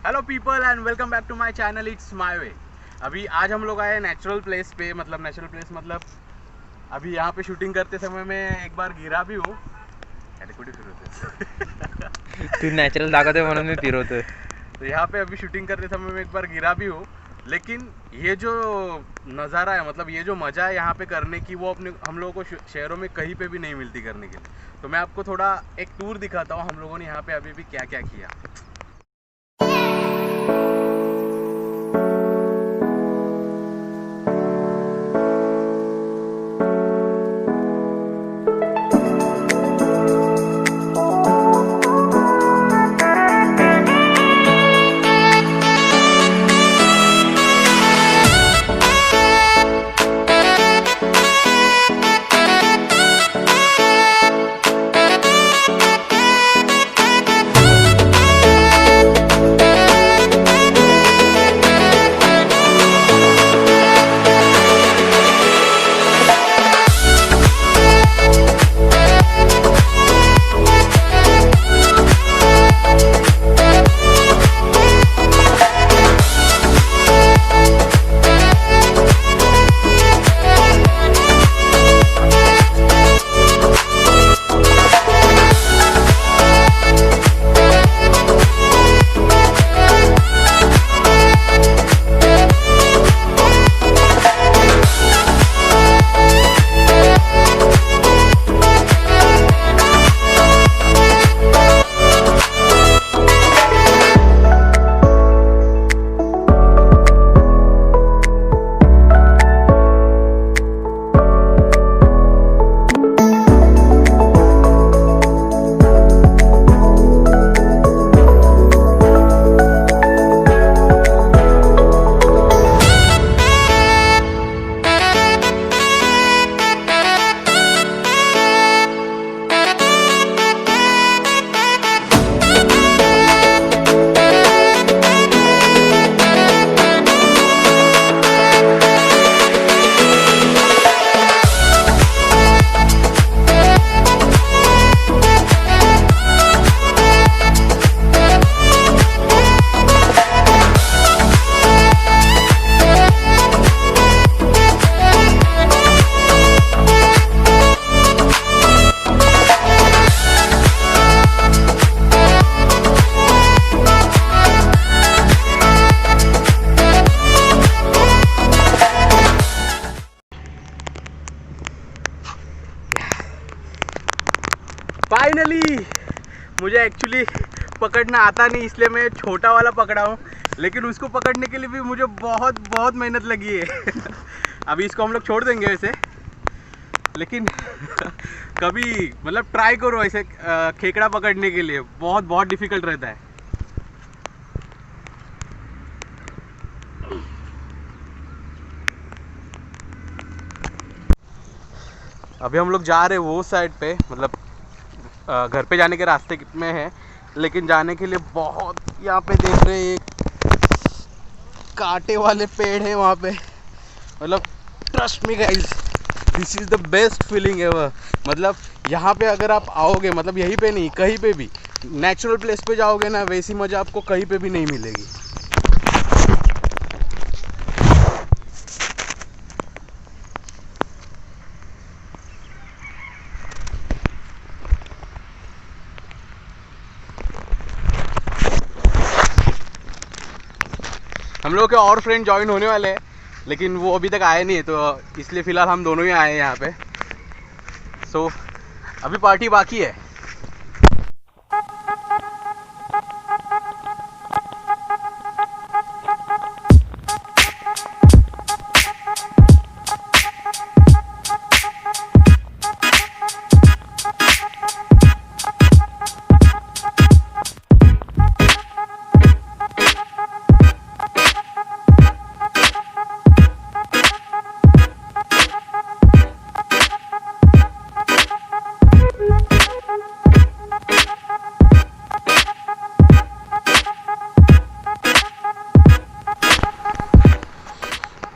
Hello people and welcome back to my channel it's my way. अभी आज हम लोग आए नेचुरल प्लेस पे, मतलब अभी यहाँ पे शूटिंग करते समय मैं एक बार गिरा भी हूँ। तू नॅचरल दाखवते म्हणून मी फिरवतोय। तो यहाँ पे अभी शूटिंग करते समय मैं एक बार गिरा भी हूँ, लेकिन ये जो नज़ारा है, मतलब ये जो मज़ा है यहाँ पे करने की, वो अपने हम लोगों को शहरों में कहीं पे भी नहीं मिलती करने के लिए। तो मैं आपको थोड़ा एक टूर दिखाता हूँ हम लोगों ने यहाँ पे अभी भी क्या क्या किया। फाइनली मुझे एक्चुअली पकड़ना आता नहीं, इसलिए मैं छोटा वाला पकड़ा हूँ, लेकिन उसको पकड़ने के लिए भी मुझे बहुत मेहनत लगी है। अभी इसको हम लोग छोड़ देंगे वैसे, लेकिन कभी मतलब ट्राई करो ऐसे खेकड़ा पकड़ने के लिए, बहुत डिफिकल्ट रहता है। अभी हम लोग जा रहे हैं वो साइड पे, मतलब घर पे जाने के रास्ते में है, लेकिन जाने के लिए बहुत, यहाँ पे देख रहे हैं एक कांटे वाले पेड़ है वहाँ पे। मतलब trust me guys, this is the best feeling ever. मतलब यहाँ पे अगर आप आओगे, मतलब यहीं पे नहीं कहीं पे भी नेचुरल प्लेस पे जाओगे ना, वैसी मज़ा आपको कहीं पे भी नहीं मिलेगी। हम लोग के और फ्रेंड ज्वाइन होने वाले हैं, लेकिन वो अभी तक आए नहीं है, तो इसलिए फ़िलहाल हम दोनों ही आए हैं यहाँ पे। सो अभी पार्टी बाकी है।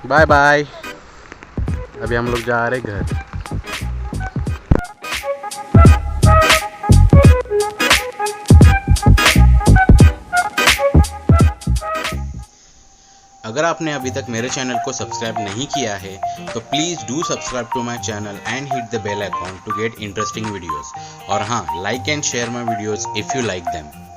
Bye bye. अभी हम लोग जा रहे घर। अगर आपने अभी तक मेरे चैनल को सब्सक्राइब नहीं किया है तो please do subscribe to my channel and hit the bell icon to get interesting videos. और हाँ, like and share my videos if you like them.